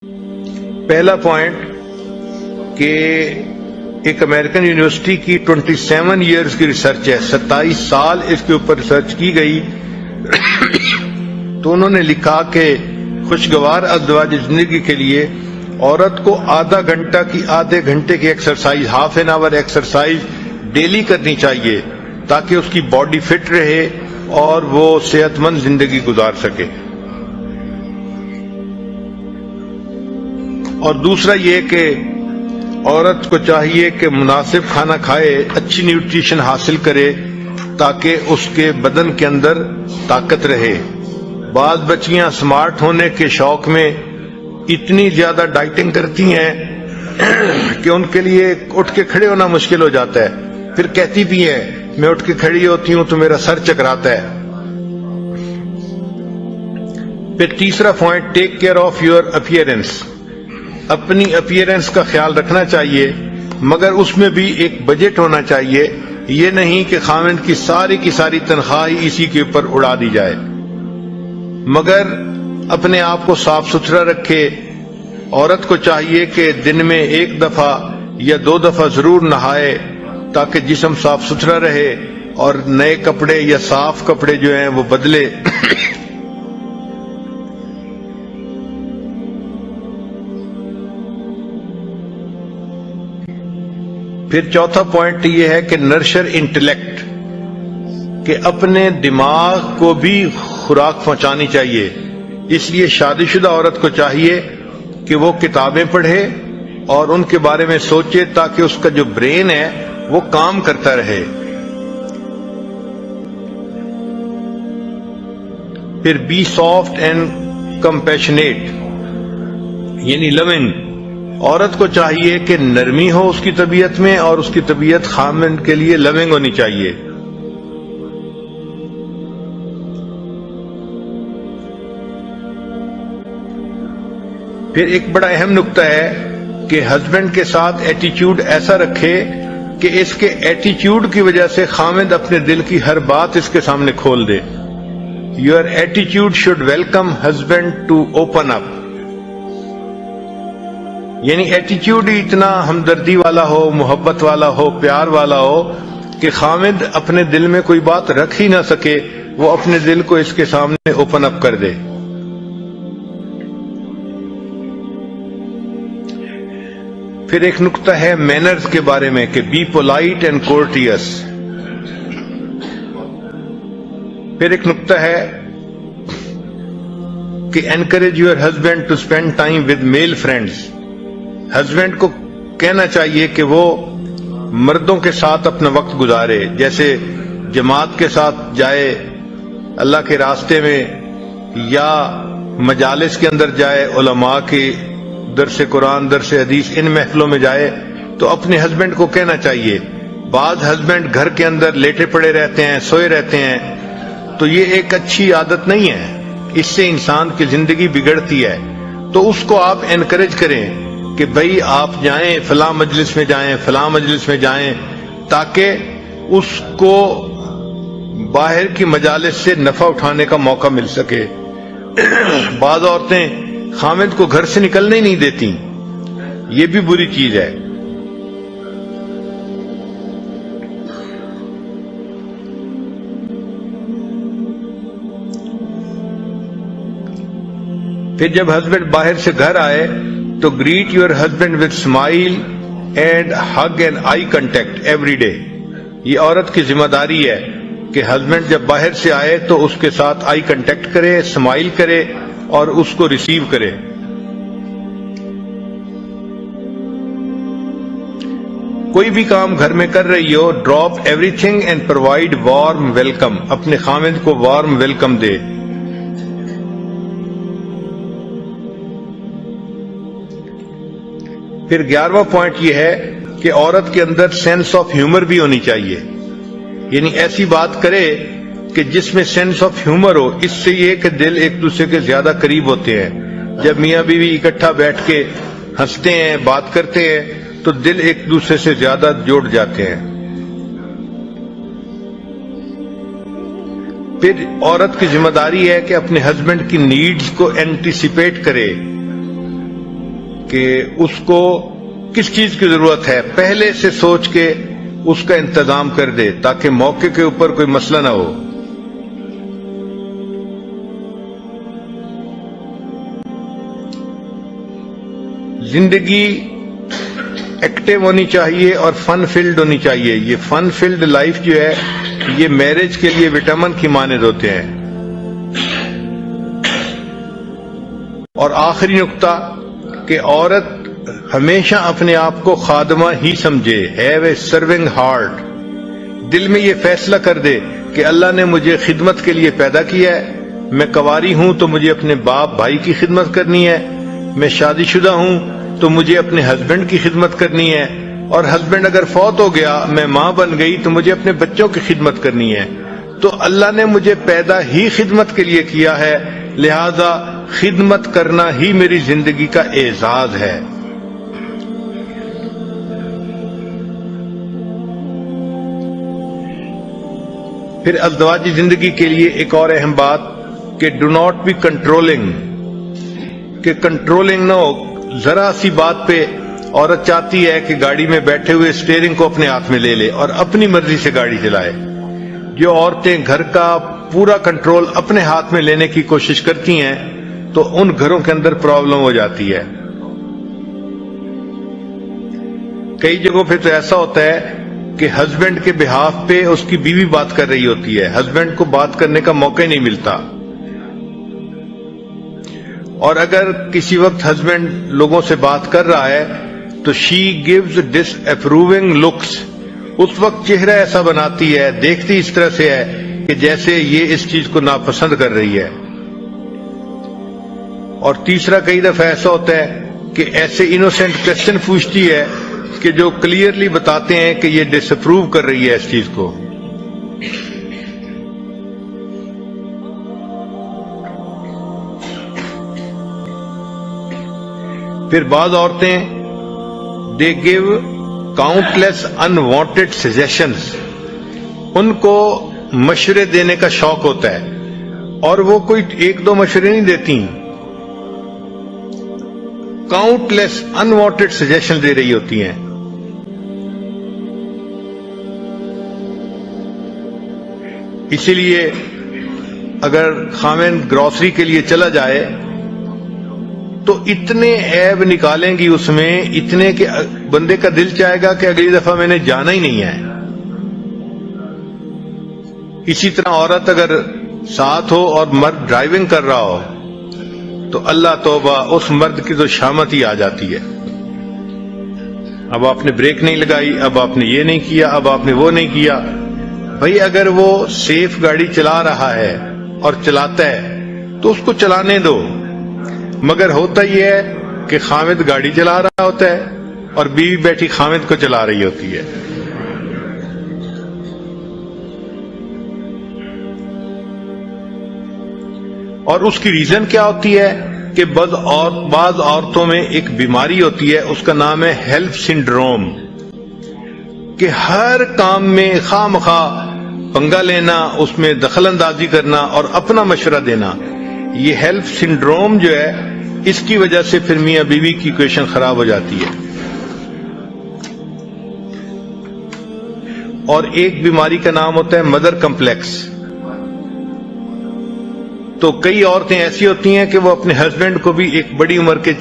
پہلا پوائنٹ کہ ایک امریکن یونیورسٹی کی 27 ایئرز کی ریسرچ ہے، 27 سال اس کے اوپر ریسرچ کی گئی تو انہوں نے لکھا کہ خوشگوار ازدواج زندگی کے لیے عورت کو آدھے گھنٹے کی exercise, half an hour exercise daily کرنی چاہیے تاکہ اس کی باڈی فٹ رہے اور وہ صحت مند زندگی گزار سکے۔ اور دوسرا یہ کہ عورت کو چاہیے کہ مناسب کھانا کھائے، اچھی نیوٹریشن حاصل کرے تاکہ اس کے بدن کے اندر طاقت رہے۔ بعض بچیاں سمارٹ ہونے کے شوق میں اتنی زیادہ ڈائٹنگ کرتی ہیں کہ ان کے لیے اٹھ کے کھڑے ہونا مشکل ہو جاتا ہے، پھر کہتی بھی ہیں میں اٹھ کے کھڑی ہوتی ہوں تو میرا سر چکراتا ہے۔ پھر تیسرا point, take care of your appearance, اپنی اپیئرنس کا خیال رکھنا چاہیے، مگر اس میں بھی ایک بجٹ ہونا چاہیے۔ یہ نہیں کہ خاوند کی ساری تنخواہ اسی کے اوپر اڑا دی جائے، مگر اپنے آپ کو صاف ستھرا رکھے۔ عورت کو چاہیے کہ دن میں 1 دفعہ یا 2 دفعہ ضرور نہائے تاکہ جسم صاف ستھرا رہے اور نئے کپڑے یا صاف کپڑے جو ہیں وہ بدلے۔ پھر چوتھا پوائنٹ یہ ہے کہ نرشر انٹلیکٹ، کہ اپنے دماغ کو بھی خوراک پہنچانی چاہیے۔ اس لیے شادی شدہ عورت کو چاہیے کہ وہ کتابیں پڑھے اور ان کے بارے میں سوچے تاکہ اس کا جو برین ہے وہ کام کرتا رہے۔ پھر بی سافٹ اینڈ کمپیشنیٹ، یعنی لونگ۔ عورت کو چاہیے کہ نرمی ہو اس کی طبیعت میں اور اس کی طبیعت خاوند کے لیے لونگ ہونی چاہیے۔ پھر ایک بڑا اہم نقطہ ہے کہ ہسبینڈ کے ساتھ ایٹیچیوڈ ایسا رکھے کہ اس کے ایٹیچیوڈ کی وجہ سے خاوند اپنے دل کی ہر بات اس کے سامنے کھول دے۔ یور ایٹیچیوڈ should welcome husband to open up, یعنی ایٹیچیوڈ ہی اتنا ہمدردی والا ہو، محبت والا ہو، پیار والا ہو کہ خاوند اپنے دل میں کوئی بات رکھ ہی نہ سکے، وہ اپنے دل کو اس کے سامنے اوپن اپ کر دے۔ پھر ایک نقطہ ہے مینرز کے بارے میں کہ بی پولائٹ اینڈ کورٹیس۔ پھر ایک نقطہ ہے کہ encourage your husband to spend time with male friends. Husband کو کہنا چاہیے کہ وہ مردوں کے ساتھ اپنا وقت گزارے، جیسے جماعت کے ساتھ جائے اللہ کے راستے میں، یا مجالس کے اندر جائے، علماء کے درس قرآن، درس حدیث، ان محفلوں میں جائے۔ تو اپنے ہسبینڈ کو کہنا چاہیے۔ بعض ہسبینڈ گھر کے اندر لیٹے پڑے رہتے ہیں، سوئے رہتے ہیں، تو یہ ایک اچھی عادت نہیں ہے، اس سے انسان کی زندگی بگڑتی ہے۔ تو اس کو آپ انکریج کریں کہ بھئی آپ جائیں، فلاں مجلس میں جائیں، فلاں مجلس میں جائیں، تاکہ اس کو باہر کی مجالس سے نفع اٹھانے کا موقع مل سکے۔ بعض عورتیں خاوند کو گھر سے نکلنے ہی نہیں دیتی، یہ بھی بری چیز ہے۔ پھر جب ہسبینڈ باہر سے گھر آئے تو great your husband with smile and hug and I contact every day. یہ عورت کی ذمہ داری ہے کہ ہسبینڈ جب باہر سے آئے تو اس کے ساتھ آئی کنٹیکٹ کرے، اسمائل کرے اور اس کو ریسیو کرے۔ کوئی بھی کام گھر میں کر رہی ہو، drop everything and provide warm welcome, اپنے خاوند کو وارم ویلکم دے۔ پھر 11واں پوائنٹ یہ ہے کہ عورت کے اندر سینس آف ہیومر بھی ہونی چاہیے، یعنی ایسی بات کرے کہ جس میں سینس آف ہیومر ہو۔ اس سے یہ کہ دل ایک دوسرے کے زیادہ قریب ہوتے ہیں۔ جب میاں بیوی اکٹھا بیٹھ کے ہنستے ہیں، بات کرتے ہیں، تو دل ایک دوسرے سے زیادہ جڑ جاتے ہیں۔ پھر عورت کی ذمہ داری ہے کہ اپنے ہسبینڈ کی نیڈز کو اینٹیسپیٹ کرے، کہ اس کو کس چیز کی ضرورت ہے پہلے سے سوچ کے اس کا انتظام کر دے تاکہ موقع کے اوپر کوئی مسئلہ نہ ہو. زندگی ایکٹیو ہونی چاہیے اور فن فیلڈ ہونی چاہیے. یہ فن فیلڈ لائف جو ہے یہ میرج کے لیے وٹامن کی مانند ہوتے ہیں. اور آخری نقطہ کہ عورت ہمیشہ اپنے آپ کو خادمہ ہی سمجھے. Have a serving heart. دل میں یہ فیصلہ کر دے کہ اللہ نے مجھے خدمت کے لیے پیدا کیا ہے. میں کنواری ہوں تو مجھے اپنے باپ بھائی کی خدمت کرنی ہے. میں شادی شدہ ہوں تو مجھے اپنے ہسبینڈ کی خدمت کرنی ہے. اور ہسبینڈ اگر فوت ہو گیا میں ماں بن گئی تو مجھے اپنے بچوں کی خدمت کرنی ہے. تو اللہ نے مجھے پیدا ہی خدمت کے لیے کیا ہے, لہذا خدمت کرنا ہی میری زندگی کا اعزاز ہے. پھر ازدواجی زندگی کے لیے ایک اور اہم بات کہ ڈو ناٹ بی کنٹرولنگ, کہ کنٹرولنگ نہ ہو. ذرا سی بات پہ عورت چاہتی ہے کہ گاڑی میں بیٹھے ہوئے اسٹیئرنگ کو اپنے ہاتھ میں لے لے اور اپنی مرضی سے گاڑی چلائے. جو عورتیں گھر کا پورا کنٹرول اپنے ہاتھ میں لینے کی کوشش کرتی ہیں تو ان گھروں کے اندر پرابلم ہو جاتی ہے. کئی جگہوں پہ تو ایسا ہوتا ہے کہ ہسبینڈ کے بہاف پہ اس کی بیوی بات کر رہی ہوتی ہے, ہسبینڈ کو بات کرنے کا موقع ہی نہیں ملتا. اور اگر کسی وقت ہسبینڈ لوگوں سے بات کر رہا ہے تو شی گیوز ڈس اپروونگ لکس. اس وقت چہرہ ایسا بناتی ہے, دیکھتی اس طرح سے ہے کہ جیسے یہ اس چیز کو ناپسند کر رہی ہے. اور تیسرا کئی دفعہ ایسا ہوتا ہے کہ ایسے انوسینٹ کوسچن پوچھتی ہے کہ جو کلیئرلی بتاتے ہیں کہ یہ ڈس اپروو کر رہی ہے اس چیز کو. پھر بعض عورتیں دے گیو کاؤنٹلیس انوانٹیڈ سجیشنز, ان کو مشورے دینے کا شوق ہوتا ہے اور وہ کوئی ایک دو مشورے نہیں دیتی, کاؤنٹلیس انوانٹیڈ سجیشن دے رہی ہوتی ہیں. اسی لیے اگر خاوند گروسری کے لیے چلا جائے تو اتنے عیب نکالیں گی اس میں, اتنے کہ بندے کا دل چاہے گا کہ اگلی دفعہ میں نے جانا ہی نہیں ہے. اسی طرح عورت اگر ساتھ ہو اور مرد ڈرائیونگ کر رہا ہو تو اللہ توبہ, اس مرد کی تو شامت ہی آ جاتی ہے. اب آپ نے بریک نہیں لگائی, اب آپ نے یہ نہیں کیا, اب آپ نے وہ نہیں کیا. بھئی اگر وہ سیف گاڑی چلا رہا ہے اور چلاتا ہے تو اس کو چلانے دو, مگر ہوتا یہ ہے کہ خاوند گاڑی چلا رہا ہوتا ہے اور بیوی بیٹھی خاوند کو چلا رہی ہوتی ہے. اور اس کی ریزن کیا ہوتی ہے کہ بعض عورتوں میں ایک بیماری ہوتی ہے, اس کا نام ہے ہیلپ سنڈروم, کہ ہر کام میں خواہ مخواہ پنگا لینا, اس میں دخل اندازی کرنا اور اپنا مشورہ دینا. یہ ہیلپ سنڈروم جو ہے اس کی وجہ سے پھر میاں بیوی کی ایکویشن خراب ہو جاتی ہے. اور ایک بیماری کا نام ہوتا ہے مدر کمپلیکس. تو کئی عورتیں ایسی ہوتی ہیں کہ وہ اپنے ہسبینڈ کو بھی ایک بڑی عمر کے